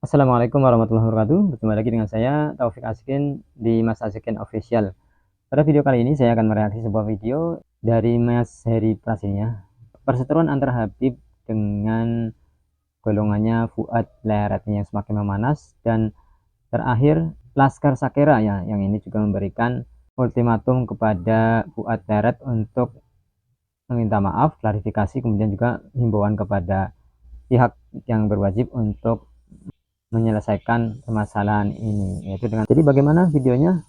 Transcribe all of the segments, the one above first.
Assalamualaikum warahmatullahi wabarakatuh. Berjumpa lagi dengan saya Taufik Askin di Mas Askin Official. Pada video kali ini saya akan mereaksi sebuah video dari Mas Heri Prasencia. Perseteruan antara Habib dengan golongannya Fuad Pleret yang semakin memanas, dan terakhir Laskar Sakera ya, yang ini juga memberikan ultimatum kepada Fuad Pleret untuk meminta maaf, klarifikasi, kemudian juga himbauan kepada pihak yang berwajib untuk menyelesaikan permasalahan ini, yaitu dengan, jadi bagaimana videonya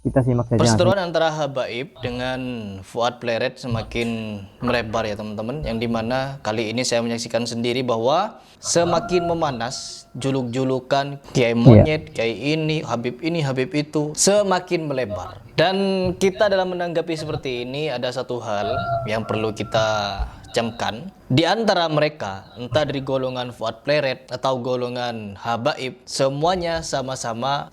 kita simak saja. Perseteruan antara Habaib dengan Fuad Pleret semakin melebar ya teman-teman, yang dimana kali ini saya menyaksikan sendiri bahwa semakin memanas juluk-julukan Kiai Monyet, Kiai ini, Habib itu semakin melebar. Dan kita dalam menanggapi seperti ini ada satu hal yang perlu kita camkan. Di antara mereka, entah dari golongan Fuad Pleret atau golongan Habaib, semuanya sama-sama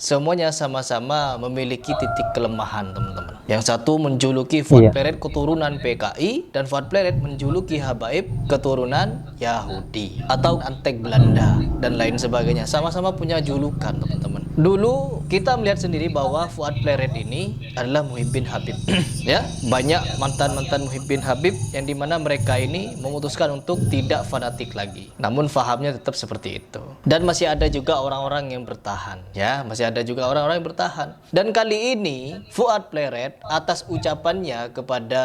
memiliki titik kelemahan, teman-teman. Yang satu menjuluki Fuad Pleret keturunan PKI, dan Fuad Pleret menjuluki Habaib keturunan Yahudi atau Antek Belanda dan lain sebagainya. Sama-sama punya julukan, teman-teman. Dulu kita melihat sendiri bahwa Fuad Pleret ini adalah Muhibbin Habib. Ya, banyak mantan-mantan Muhibbin Habib yang dimana mereka ini memutuskan untuk tidak fanatik lagi, namun fahamnya tetap seperti itu. Dan masih ada juga orang-orang yang bertahan, ya, masih ada juga orang-orang yang bertahan. Dan kali ini Fuad Pleret atas ucapannya kepada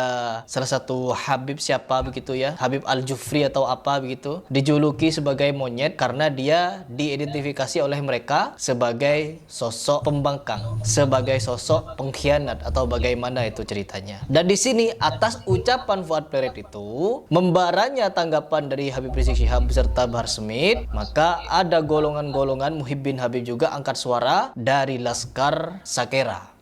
salah satu Habib, siapa begitu ya, Habib Al-Jufri atau apa begitu, dijuluki sebagai monyet karena dia diidentifikasi oleh mereka sebagai sosok pembangkang, sebagai sosok pengkhianat atau bagaimana itu ceritanya. Dan di sini atas ucapan Fuad Pleret itu membaranya tanggapan dari Habib Rizik Syihab beserta Bahar Smith, maka ada golongan-golongan Muhibbin Habib juga angkat suara dari Laskar Sakera.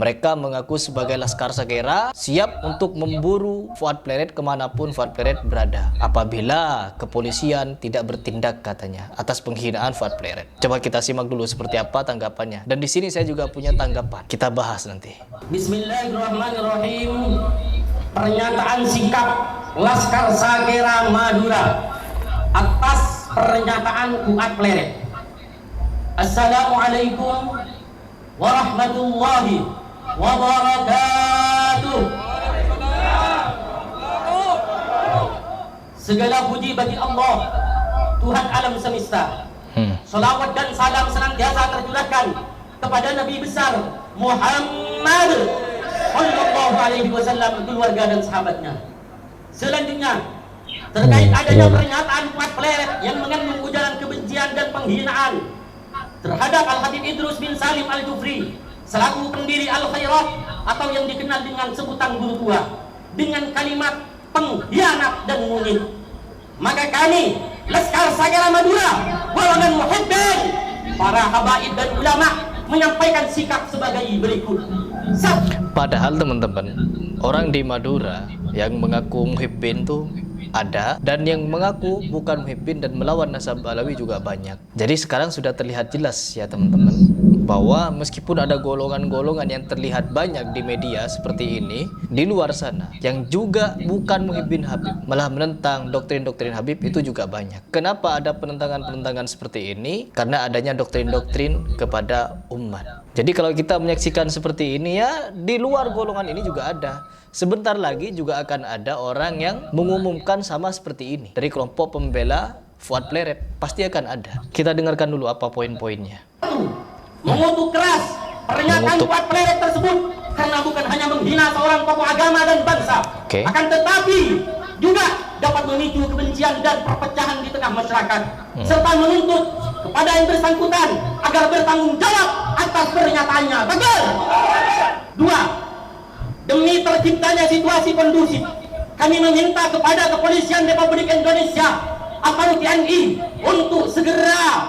Mereka mengaku sebagai Laskar Sakera siap untuk memburu Fuad Pleret kemanapun Fuad Pleret berada apabila kepolisian tidak bertindak, katanya, atas penghinaan Fuad Pleret. Coba kita simak dulu seperti apa tanggapannya. Dan di sini saya juga punya tanggapan. Kita bahas nanti. Bismillahirrahmanirrahim. Pernyataan sikap Laskar Sakera Madura atas pernyataan Fuad Pleret. Assalamualaikum warahmatullahi wabarakatuh. Segala puji bagi Allah, Tuhan alam semesta. Salawat dan salam senantiasa tercurahkan kepada Nabi besar Muhammad sallallahu alaihi wasallam, keluarga dan sahabatnya. Selanjutnya, terkait adanya pernyataan Fuad Pleret yang mengandung ujaran kebencian dan penghinaan terhadap Al-Habib Idrus bin Salim Al-Jufri selaku pendiri Al-Khairat atau yang dikenal dengan sebutan guru tua, dengan kalimat pengkhianat dan monyet, maka kami Laskar Sakera Madura, golongan Muhibbin, para habaib dan ulama menyampaikan sikap sebagai berikut. Padahal teman-teman, orang di Madura yang mengaku Muhibbin tuh ada, dan yang mengaku bukan Muhibbin dan melawan nasab Alawi juga banyak. Jadi sekarang sudah terlihat jelas ya teman-teman, bahwa meskipun ada golongan-golongan yang terlihat banyak di media seperti ini, di luar sana yang juga bukan Muhibbin Habib malah menentang doktrin-doktrin Habib itu juga banyak. Kenapa ada penentangan-penentangan seperti ini? Karena adanya doktrin-doktrin kepada umat. Jadi kalau kita menyaksikan seperti ini ya, di luar golongan ini juga ada. Sebentar lagi juga akan ada orang yang mengumumkan sama seperti ini dari kelompok pembela Fuad Pleret, pasti akan ada. Kita dengarkan dulu apa poin-poinnya. Mengutuk keras pernyataan Fuad Pleret tersebut karena bukan hanya menghina seorang tokoh agama dan bangsa, akan tetapi juga dapat memicu kebencian dan perpecahan di tengah masyarakat, serta menuntut kepada yang bersangkutan agar bertanggung jawab atas pernyataannya. Betul. Dua, demi terciptanya situasi kondusif, kami meminta kepada Kepolisian Republik Indonesia atau TNI untuk segera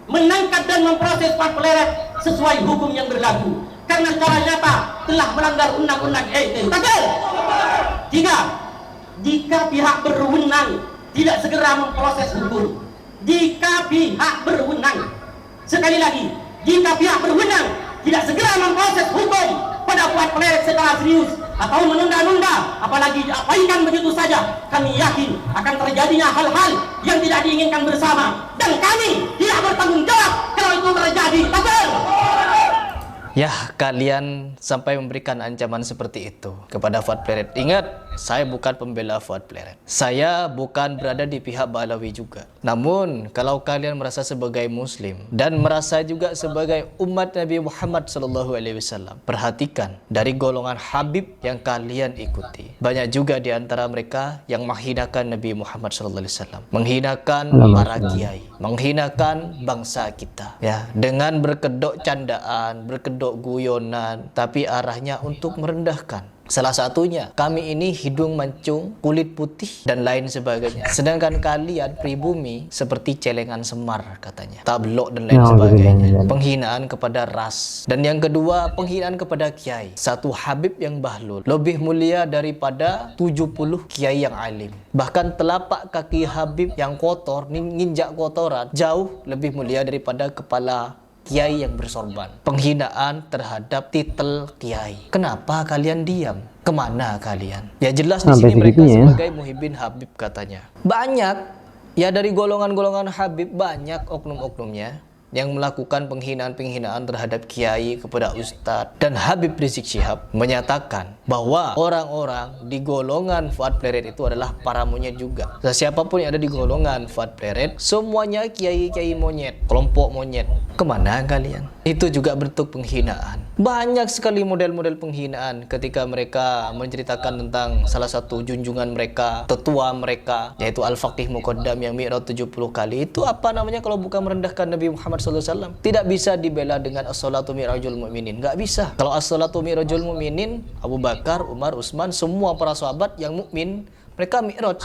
menangkap dan memproses Fuad Pleret sesuai hukum yang berlaku, karena secara nyata telah melanggar undang-undang ITE. Tiga, jika pihak berwenang tidak segera memproses hukum, jika pihak berwenang, sekali lagi, jika pihak berwenang tidak segera memproses hukum pada Fuad Pleret secara serius atau menunda-nunda, apalagi diabaikan begitu saja, kami yakin akan terjadinya hal-hal yang tidak diinginkan bersama. dan kami tidak bertanggung jawab kalau itu terjadi. Takbir. Ya, kalian sampai memberikan ancaman seperti itu kepada Fuad Pleret. Ingat, saya bukan pembela Fuad Pleret. Saya bukan berada di pihak Ba'alawi juga. Namun, kalau kalian merasa sebagai muslim dan merasa juga sebagai umat Nabi Muhammad SAW, perhatikan dari golongan Habib yang kalian ikuti. Banyak juga di antara mereka yang menghinakan Nabi Muhammad SAW, menghinakan para kiai, menghinakan bangsa kita. Ya, dengan berkedok candaan, berkedok guyonan, tapi arahnya untuk merendahkan. Salah satunya, kami ini hidung mancung, kulit putih, dan lain sebagainya. Sedangkan kalian pribumi seperti celengan semar katanya, tablok dan lain sebagainya. Penghinaan kepada ras. Dan yang kedua, penghinaan kepada kiai. Satu Habib yang bahlul lebih mulia daripada 70 kiai yang alim. Bahkan telapak kaki Habib yang kotor, nginjak kotoran, jauh lebih mulia daripada kepala kiai yang bersorban. Penghinaan terhadap titel kiai. Kenapa kalian diam? Kemana kalian? Ya jelas di sini mereka sebagai Muhibbin Habib katanya. Banyak ya dari golongan-golongan Habib, banyak oknum-oknumnya yang melakukan penghinaan-penghinaan terhadap kiai, kepada ustadz. Dan Habib Rizik Syihab menyatakan bahwa orang-orang di golongan Fuad Pleret itu adalah para monyet juga. Siapapun yang ada di golongan Fuad Pleret, semuanya kiai-kiai monyet, kelompok monyet. Kemana kalian? Itu juga bentuk penghinaan. Banyak sekali model-model penghinaan ketika mereka menceritakan tentang salah satu junjungan mereka, tetua mereka, yaitu Al-Faqih Muqaddam yang mi'raj 70 kali. Itu apa namanya kalau bukan merendahkan Nabi Muhammad SAW? Tidak bisa dibela dengan as-salatu mi'rajul mu'minin. Nggak bisa. Kalau as-salatu mi'rajul mu'minin, Abu Bakar, Umar, Utsman, semua para sahabat yang mukmin, mereka mi'raj.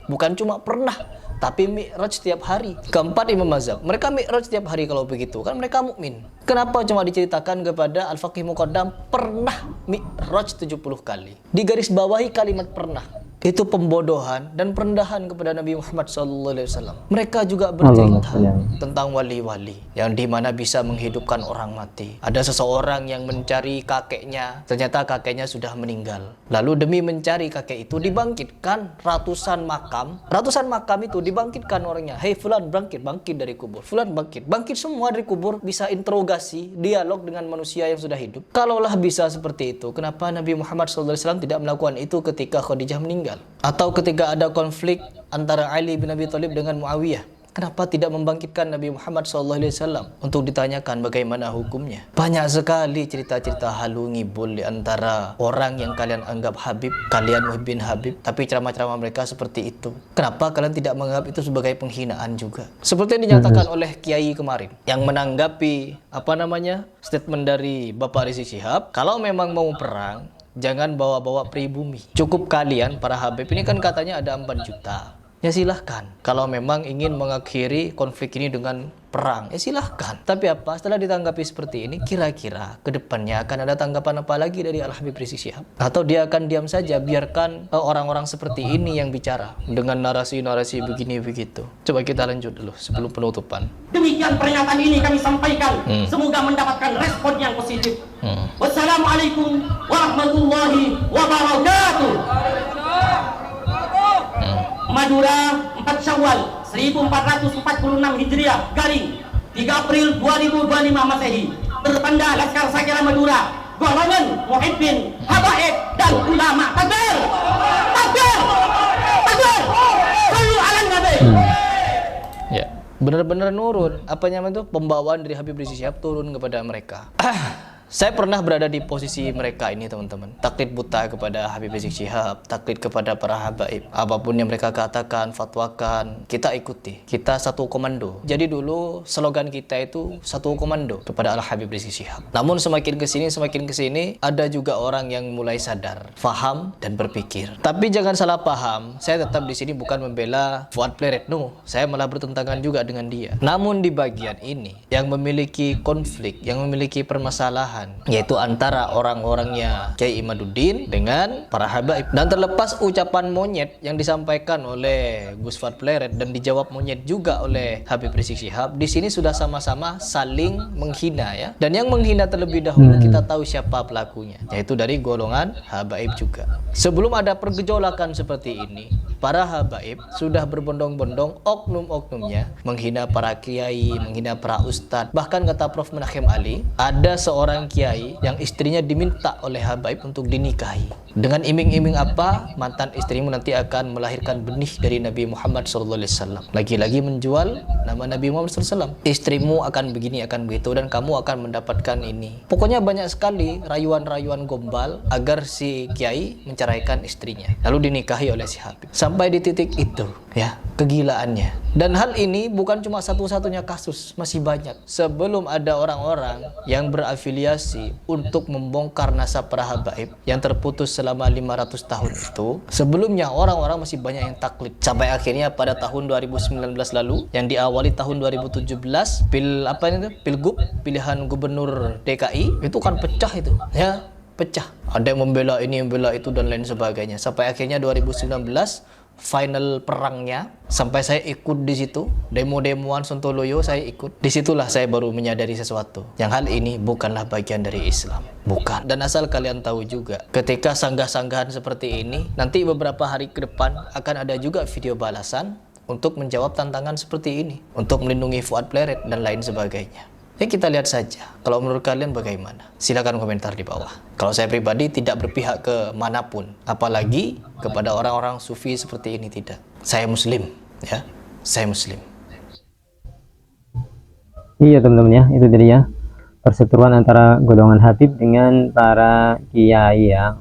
Bukan cuma pernah, tapi mi'raj setiap hari. Keempat Imam Mazhab, mereka mi'raj setiap hari kalau begitu, kan mereka mukmin. Kenapa cuma diceritakan kepada Al-Faqih Muqaddam pernah mi'raj 70 kali? Digaris bawahi kalimat pernah. Itu pembodohan dan perendahan kepada Nabi Muhammad SAW. Mereka juga bercerita tentang wali-wali yang dimana bisa menghidupkan orang mati. Ada seseorang yang mencari kakeknya, ternyata kakeknya sudah meninggal. Lalu demi mencari kakek itu dibangkitkan ratusan makam. Ratusan makam itu dibangkitkan orangnya. Hei fulan, bangkit dari kubur. Fulan bangkit semua dari kubur, bisa interogasi, dialog dengan manusia yang sudah hidup. Kalaulah bisa seperti itu, kenapa Nabi Muhammad SAW tidak melakukan itu ketika Khadijah meninggal? Atau ketika ada konflik antara Ali bin Abi Thalib dengan Muawiyah, kenapa tidak membangkitkan Nabi Muhammad SAW untuk ditanyakan bagaimana hukumnya? Banyak sekali cerita-cerita halu ngibul di antara orang yang kalian anggap Habib, kalian Muhibbin Habib, tapi ceramah-ceramah mereka seperti itu. Kenapa kalian tidak menganggap itu sebagai penghinaan juga? Seperti yang dinyatakan oleh Kiai kemarin, yang menanggapi statement dari Bapak Rizik Syihab, kalau memang mau perang, jangan bawa-bawa pribumi. Cukup kalian, para Habib, ini kan katanya ada 4 juta. Ya silahkan. Kalau memang ingin mengakhiri konflik ini dengan perang, ya silahkan. Tapi apa? Setelah ditanggapi seperti ini, kira-kira ke depannya akan ada tanggapan apa lagi dari Al-Habib Rizik Syihab? Atau dia akan diam saja, biarkan orang-orang seperti ini yang bicara dengan narasi-narasi begini begitu? Coba kita lanjut dulu sebelum penutupan. Demikian pernyataan ini kami sampaikan. Semoga mendapatkan respon yang positif. Wassalamualaikum warahmatullahi wabarakatuh. Madura 4 Syawal 1446 Hijriah garing 3 April 2025 Masehi. Bertanda Laskar Sakera Madura, golongan Muhibbin Habaib dan ulama. Takbir! Takbir! Takbir! Sallu ala Nabi. Ya, benar-benar nurun. Apa namanya itu? Pembawaan dari Habib Rizik Syihab turun kepada mereka. Saya pernah berada di posisi mereka ini, teman-teman. Taklid buta kepada Habib Rizik Syihab, taklid kepada para habaib. Apapun yang mereka katakan, fatwakan, kita ikuti. Kita satu komando. Jadi dulu slogan kita itu satu komando kepada Al-Habib Rizik Syihab. Namun semakin kesini, ada juga orang yang mulai sadar, faham, dan berpikir. Tapi jangan salah paham, saya tetap di sini bukan membela Fuad Pleret. No, saya malah bertentangan juga dengan dia. Namun di bagian ini, yang memiliki konflik, yang memiliki permasalahan, yaitu antara orang-orangnya Kiai Imaduddin dengan para habaib. Dan terlepas ucapan monyet yang disampaikan oleh Gus Fuad Pleret dan dijawab monyet juga oleh Habib Rizik Syihab, di sini sudah sama-sama saling menghina ya. Dan yang menghina terlebih dahulu kita tahu siapa pelakunya, yaitu dari golongan habaib juga. Sebelum ada pergejolakan seperti ini, para habaib sudah berbondong-bondong oknum-oknumnya menghina para kiai, menghina para ustadz. Bahkan kata Prof. Menachem Ali, ada seorang kiai yang istrinya diminta oleh habaib untuk dinikahi. Dengan iming-iming apa? Mantan istrimu nanti akan melahirkan benih dari Nabi Muhammad SAW. Lagi-lagi menjual nama Nabi Muhammad SAW. Istrimu akan begini, akan begitu, dan kamu akan mendapatkan ini. Pokoknya banyak sekali rayuan-rayuan gombal agar si kiai menceraikan istrinya, lalu dinikahi oleh si habib. Sampai di titik itu, ya, kegilaannya. Dan hal ini bukan cuma satu-satunya kasus, masih banyak. Sebelum ada orang-orang yang berafiliasi untuk membongkar nasab para habaib yang terputus selama 500 tahun itu, sebelumnya orang-orang masih banyak yang taklid. Sampai akhirnya pada tahun 2019 lalu, yang diawali tahun 2017, Pilgub, pilihan gubernur DKI, itu kan pecah itu, ya, pecah. Ada yang membela ini, membela itu, dan lain sebagainya. Sampai akhirnya 2019 final perangnya, sampai saya ikut di situ, demo-demoan Sontoloyo saya ikut. Disitulah saya baru menyadari sesuatu, yang hal ini bukanlah bagian dari Islam, bukan. Dan asal kalian tahu juga, ketika sanggah-sanggahan seperti ini, nanti beberapa hari ke depan akan ada juga video balasan untuk menjawab tantangan seperti ini, untuk melindungi Fuad Pleret dan lain sebagainya. Ya, kita lihat saja. Kalau menurut kalian bagaimana? Silakan komentar di bawah. Kalau saya pribadi tidak berpihak ke manapun, apalagi kepada orang-orang sufi seperti ini, tidak. Saya muslim, ya. Saya muslim. Iya teman-teman ya, itu tadi ya perseteruan antara golongan Habib dengan para kiai ya,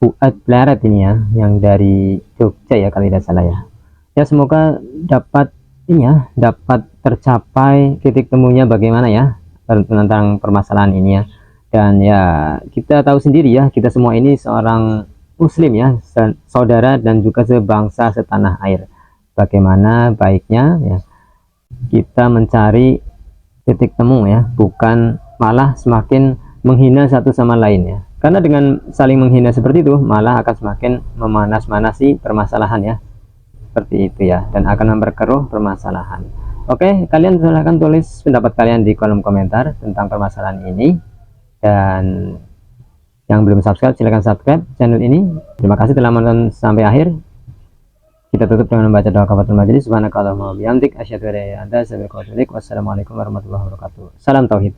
Fuad Pleret ini ya, yang dari Jogja ya kalau tidak salah ya. Ya semoga dapat ini ya, dapat tercapai titik temunya bagaimana ya tentang permasalahan ini ya. Dan ya kita tahu sendiri ya, kita semua ini seorang muslim ya, saudara dan juga sebangsa setanah air. Bagaimana baiknya ya kita mencari titik temu ya, bukan malah semakin menghina satu sama lain ya. Karena dengan saling menghina seperti itu malah akan semakin memanas-manasi permasalahan ya, seperti itu ya, dan akan memperkeruh permasalahan. Oke, kalian silahkan tulis pendapat kalian di kolom komentar tentang permasalahan ini, dan yang belum subscribe silahkan subscribe channel ini. Terima kasih telah menonton sampai akhir. Kita tutup dengan membaca doa kafaratul majelis. Subhanakallahumma wa bihamdik asyhadu an la ilaha illa anta astaghfiruka wa atubu ilaik. Wassalamualaikum warahmatullahi wabarakatuh. Salam tauhid.